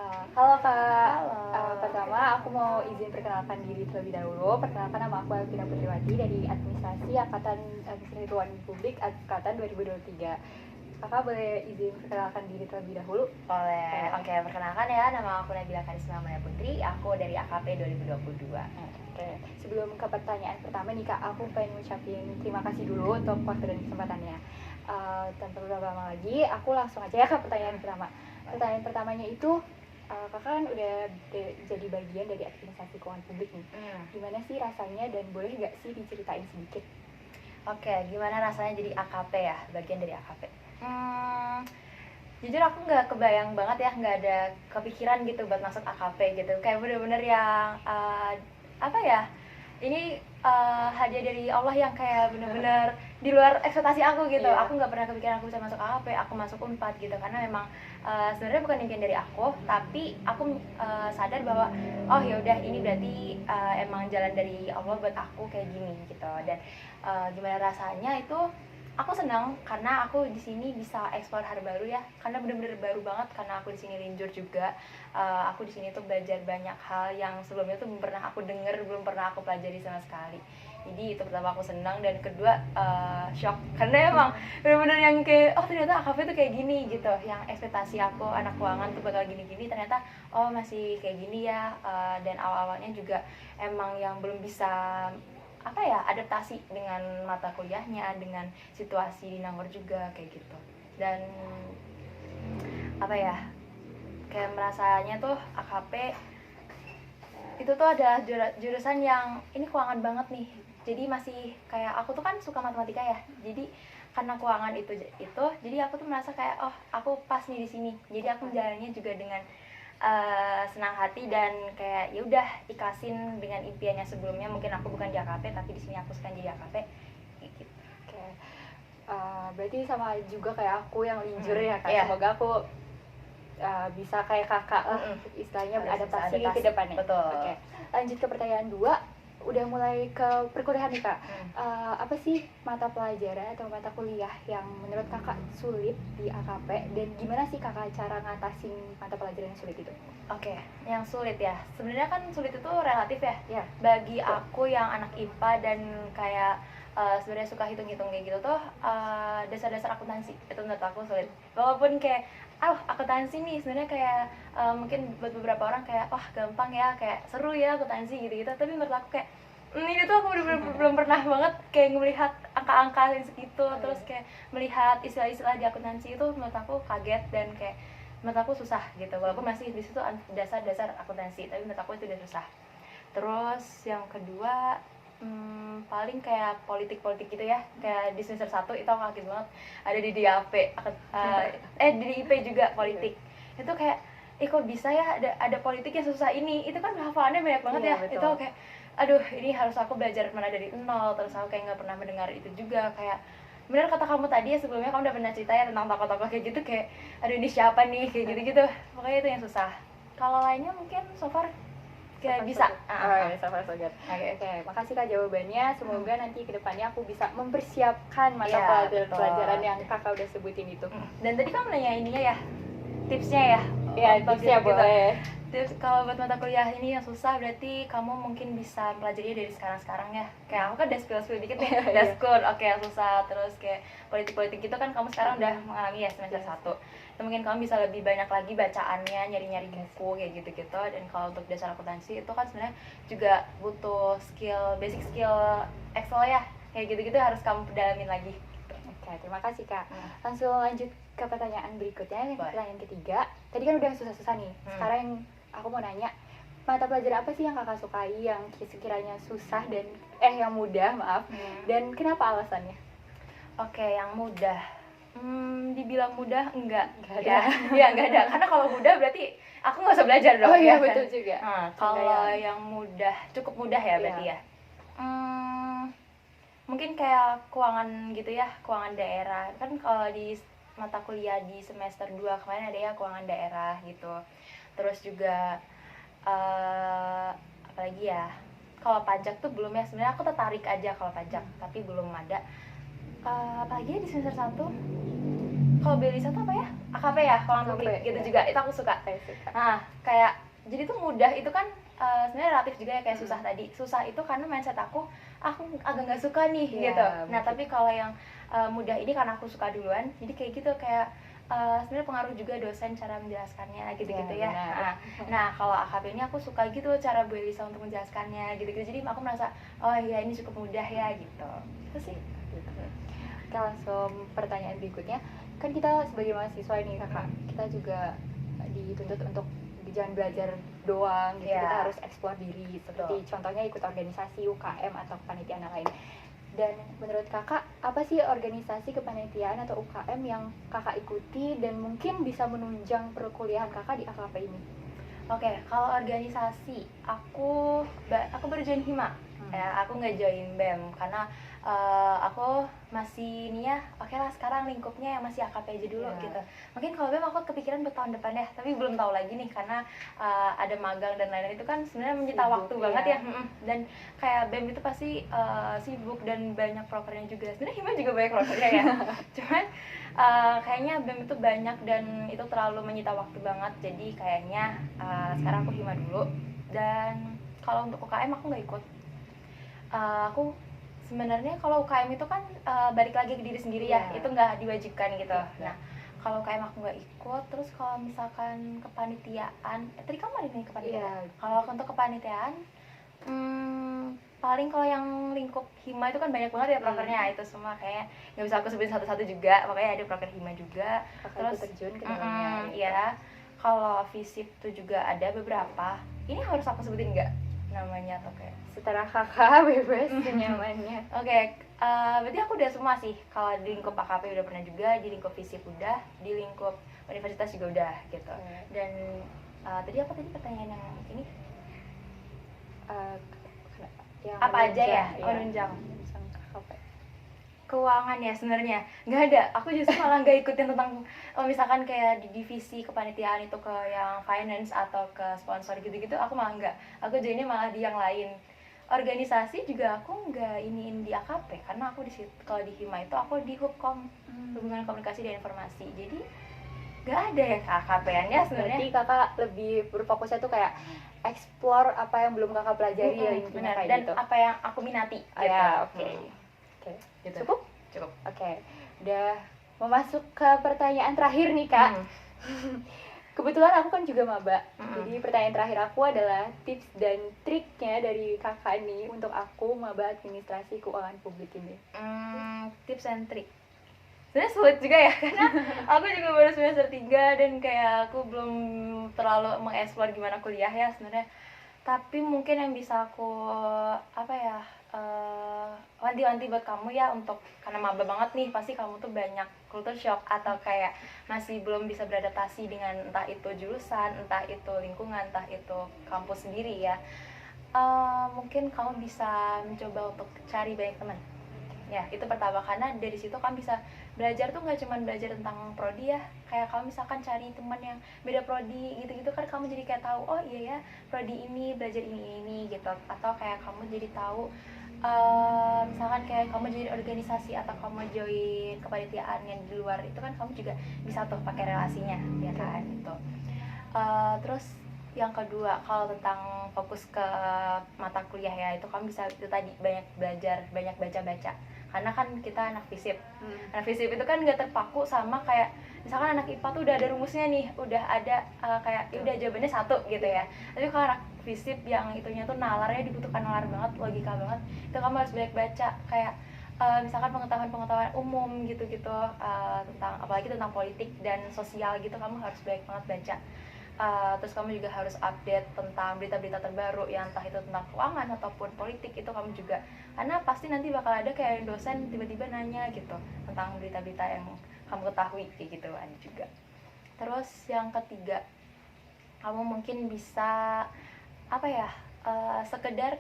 Halo Kak. Halo. Pertama aku mau izin perkenalkan diri terlebih dahulu. Perkenalkan, nama aku Elvina Putriwati dari Administrasi Angkatan Administrasi Keuangan Publik Angkatan 2023. Kakak boleh izin perkenalkan diri terlebih dahulu? Boleh. Oke, perkenalkan ya, nama aku Nabila Karisma Maya Putri. Aku dari AKP 2022. Oke. Sebelum ke pertanyaan pertama nih Kak, aku pengen ngucapin terima kasih dulu untuk waktu dan kesempatannya. Tanpa berlama-lama lagi, aku langsung aja ya ke pertanyaan pertama. Pertanyaan pertamanya itu, kakak kan udah jadi bagian dari administrasi keuangan publik nih. Gimana sih rasanya dan boleh nggak sih diceritain sedikit? Oke, gimana rasanya jadi AKP ya, bagian dari AKP? Jujur aku nggak kebayang banget ya, nggak ada kepikiran gitu buat masuk AKP gitu. Kayak bener-bener yang apa ya? Ini hadiah dari Allah yang kayak bener-bener di luar ekspektasi aku gitu. Iya. Aku nggak pernah kepikiran aku bisa masuk AKP, aku masuk Unpad gitu, karena memang sebenarnya bukan impian dari aku, tapi aku sadar bahwa oh ya udah, ini berarti emang jalan dari Allah buat aku kayak gini gitu. Dan gimana rasanya itu, aku senang karena aku di sini bisa explore hal baru ya, karena bener-bener baru banget, karena aku di sini linjur juga. Aku di sini tuh belajar banyak hal yang sebelumnya tuh belum pernah aku dengar, belum pernah aku pelajari sama sekali. Jadi itu pertama aku senang, dan kedua shock karena emang bener-bener yang kayak oh ternyata AKP tuh kayak gini gitu. Yang ekspektasi aku anak keuangan tuh bakal gini-gini, ternyata oh masih kayak gini ya. Dan awal-awalnya juga emang yang belum bisa adaptasi dengan mata kuliahnya, dengan situasi di Nangor juga kayak gitu. Dan kayak merasanya tuh AKP itu tuh adalah jurusan yang ini keuangan banget nih. Jadi masih kayak aku tuh kan suka matematika ya. Jadi karena keuangan itu jadi aku tuh merasa kayak oh aku pas nih di sini. Jadi aku menjalannya juga dengan senang hati, dan kayak ya udah ikhlasin dengan impiannya sebelumnya. Mungkin aku bukan di AKP, tapi di sini aku sekarang jadi AKP gitu. Oke. Berarti sama juga kayak aku yang linjur ya Kak. Iya. Semoga aku bisa kayak kakak lah, istilahnya beradaptasi ke depannya. Betul. Oke. Lanjut ke pertanyaan 2. Udah mulai ke perkuliahan nih Kak. Apa sih mata pelajaran atau mata kuliah yang menurut kakak sulit di AKP, dan gimana sih kakak cara ngatasin mata pelajaran yang sulit itu? Oke, yang sulit ya. Sebenarnya kan sulit itu relatif ya. Ya. Bagi aku yang anak IPA dan kayak sebenarnya suka hitung-hitung kayak gitu tuh, dasar-dasar akuntansi itu menurut aku sulit. Walaupun kayak akuntansi nih sebenarnya kayak mungkin buat beberapa orang kayak wah gampang ya, kayak seru ya akuntansi gitu-gitu, tapi menurut aku kayak ini tuh aku bener-bener belum pernah banget kayak melihat angka-angka yang segitu. Terus kayak melihat istilah-istilah di akuntansi itu menurut aku kaget, dan kayak menurut aku susah gitu. Walaupun masih di situ dasar-dasar akuntansi, tapi menurut aku itu udah susah. Terus yang kedua paling kayak politik gitu ya. Kayak di semester 1 itu aku kaget banget ada di DAP, di IP juga politik. Itu kayak kok bisa ya ada politik yang susah ini. Itu kan hafalannya banyak banget ya. Betul. Itu kayak aduh, ini harus aku belajar mana dari nol. Terus aku kayak nggak pernah mendengar itu juga. Kayak bener kata kamu tadi ya, sebelumnya kamu udah pernah cerita ya tentang tokoh-tokoh kayak gitu, kayak aduh ini siapa nih, kayak gitu-gitu. Pokoknya itu yang susah. Kalau lainnya mungkin so far kayak bisa. So far so good. Oke, makasih Kak jawabannya. Semoga nanti kedepannya aku bisa mempersiapkan mata pelajaran yang kakak udah sebutin itu. Dan tadi kamu nanya ininya ya, tipsnya ya. Iya, tipsnya boleh. Tips kalau buat mata kuliah ini yang susah, berarti kamu mungkin bisa pelajari dari sekarang ya. Kayak aku kan udah spill dikit nih. Daskun, oke, yang susah. Terus kayak politik gitu kan kamu sekarang udah mengalami ya semester 1. Dan mungkin kamu bisa lebih banyak lagi bacaannya, nyari-nyari buku kayak gitu-gitu. Dan kalau untuk dasar akuntansi itu kan sebenarnya juga butuh basic skill Excel ya. Kayak gitu-gitu harus kamu dalamin lagi. Oke, terima kasih Kak. Langsung lanjut ke pertanyaan berikutnya, pertanyaan ketiga. Tadi kan udah susah-susah nih. Sekarang aku mau nanya, mata pelajaran apa sih yang kakak sukai, yang sekiranya susah dan yang mudah, dan kenapa alasannya? Oke, yang mudah. Dibilang mudah enggak ada. Ya enggak ada. Karena kalau mudah berarti aku nggak usah belajar dong. Oh iya, kan? betul juga. Kalau yang mudah, cukup mudah ya berarti ya. Mungkin kayak keuangan gitu ya, keuangan daerah. Kan kalau di mata kuliah di semester 2 kemarin ada ya keuangan daerah gitu. Terus juga apalagi ya, kalau pajak tuh belum ya. Sebenarnya aku tertarik aja kalau pajak, tapi belum ada. Apalagi ya di semester 1 kalau Belisa tuh apa ya, AKP ya, kawan publik AKP, gitu ya. juga, itu aku suka. Saya suka. Nah, kayak jadi tuh mudah itu kan sebenarnya relatif juga ya, kayak susah tadi. Susah itu karena mindset aku agak nggak suka nih Iya, gitu. Nah, mungkin. tapi kalau yang mudah ini karena aku suka duluan, jadi kayak gitu, kayak sebenarnya pengaruh juga dosen cara menjelaskannya gitu-gitu Iya, ya. benar. Nah, kalau AKP ini aku suka gitu cara Bu Elisa untuk menjelaskannya gitu-gitu. Jadi aku merasa oh iya ini cukup mudah ya gitu. Itu sih. Oke, langsung pertanyaan berikutnya. Kan kita sebagai mahasiswa ini kakak, kita juga dituntut untuk jangan belajar doang gitu. Iya. Kita harus eksplor diri, seperti contohnya ikut organisasi UKM atau kepanitiaan lain. Dan menurut kakak, apa sih organisasi kepanitiaan atau UKM yang kakak ikuti dan mungkin bisa menunjang perkuliahan kakak di AKP ini? Oke, kalau organisasi aku baru join Hima. Ya, aku nggak join BEM karena aku masih ini ya, oke lah sekarang lingkupnya yang masih AKP aja dulu gitu. Mungkin kalau BEM aku kepikiran buat tahun depan ya, tapi belum tahu lagi nih karena ada magang dan lain-lain itu kan sebenarnya menyita Sibuk, waktu banget ya. Dan kayak BEM itu pasti sibuk dan banyak prokernya juga. Sebenarnya Hima juga banyak prokernya ya. Cuman kayaknya BEM itu banyak dan itu terlalu menyita waktu banget, jadi kayaknya sekarang aku Hima dulu. Dan kalau untuk UKM aku nggak ikut. Aku sebenarnya kalau UKM itu kan balik lagi ke diri sendiri ya, itu nggak diwajibkan gitu. Nah, kalau UKM aku nggak ikut. Terus kalau misalkan kepanitiaan, tadi kamu ada nih kepanitiaan. Kalau untuk kepanitiaan, paling kalau yang lingkup Hima itu kan banyak banget ya prokernya, itu semua kayak nggak bisa aku sebutin satu-satu juga, makanya ada proker Hima juga. Kakak ikut terjun ke dalamnya. Iya, kalau FISIP itu juga ada beberapa. Ini harus aku sebutin nggak namanya atau kayak Setelah kakak bebas senyamannya. Oke, berarti aku udah semua sih. Kalau di lingkup AKP udah pernah juga, di lingkup FISIP udah, di lingkup universitas juga udah gitu. Dan tadi apa tadi pertanyaan yang ini? Yang apa aja ya? Menunjang KKP. Keuangan ya sebenarnya nggak ada. Aku justru malah nggak ikutin tentang misalkan kayak di divisi kepanitiaan itu ke yang finance atau ke sponsor gitu-gitu, aku malah nggak. Aku joinnya malah di yang lain. Organisasi juga aku nggak iniin di AKP karena aku di situ, kalau di Hima itu aku di Hubkom, hubungan komunikasi dan informasi. Jadi nggak ada ya AKP-an ya sebenarnya. Berarti kakak lebih berfokusnya tuh kayak explore apa yang belum kakak pelajari ya intinya kayak dan gitu. apa yang aku minati gitu. Ya, oke. Gitu. Cukup. Oke. Udah mau masuk ke pertanyaan terakhir nih kak. Kebetulan aku kan juga maba. Jadi pertanyaan terakhir aku adalah tips dan triknya dari kakak nih untuk aku maba administrasi keuangan publik ini. Tips and trik. Sebenarnya sulit juga ya karena aku juga baru semester 3 dan kayak aku belum terlalu mengeksplor gimana kuliah ya sebenarnya. Tapi mungkin yang bisa aku wanti-wanti buat kamu ya, untuk karena maba banget nih, pasti kamu tuh banyak culture shock atau kayak masih belum bisa beradaptasi dengan entah itu jurusan, entah itu lingkungan, entah itu kampus sendiri ya. Mungkin kamu bisa mencoba untuk cari banyak teman. Ya, itu pertama, karena dari situ kamu bisa belajar tuh nggak cuma belajar tentang prodi ya. Kayak kamu misalkan cari teman yang beda prodi gitu-gitu kan, kamu jadi kayak tahu, oh iya ya prodi ini belajar ini gitu. Atau kayak kamu jadi tahu misalkan kayak kamu join organisasi atau kamu join kepanitiaan yang di luar itu kan, kamu juga bisa tuh pakai relasinya ya kan gitu. Terus yang kedua, kalau tentang fokus ke mata kuliah ya, itu kamu bisa itu tadi banyak belajar, banyak baca-baca. Karena kan kita anak FISIP. Anak FISIP itu kan nggak terpaku sama kayak misalkan anak IPA tuh udah ada rumusnya nih, udah ada kayak udah jawabannya satu gitu ya. Tapi kalau anak FISIP yang itunya tuh nalarnya dibutuhkan nalar banget, logika banget, itu kamu harus banyak baca kayak misalkan pengetahuan umum gitu-gitu, tentang apalagi tentang politik dan sosial gitu, kamu harus banyak banget baca. Terus kamu juga harus update tentang berita-berita terbaru yang entah itu tentang keuangan ataupun politik, itu kamu juga, karena pasti nanti bakal ada kayak dosen tiba-tiba nanya gitu tentang berita-berita yang kamu ketahui kayak gitu ada juga. Terus yang ketiga, kamu mungkin bisa sekedar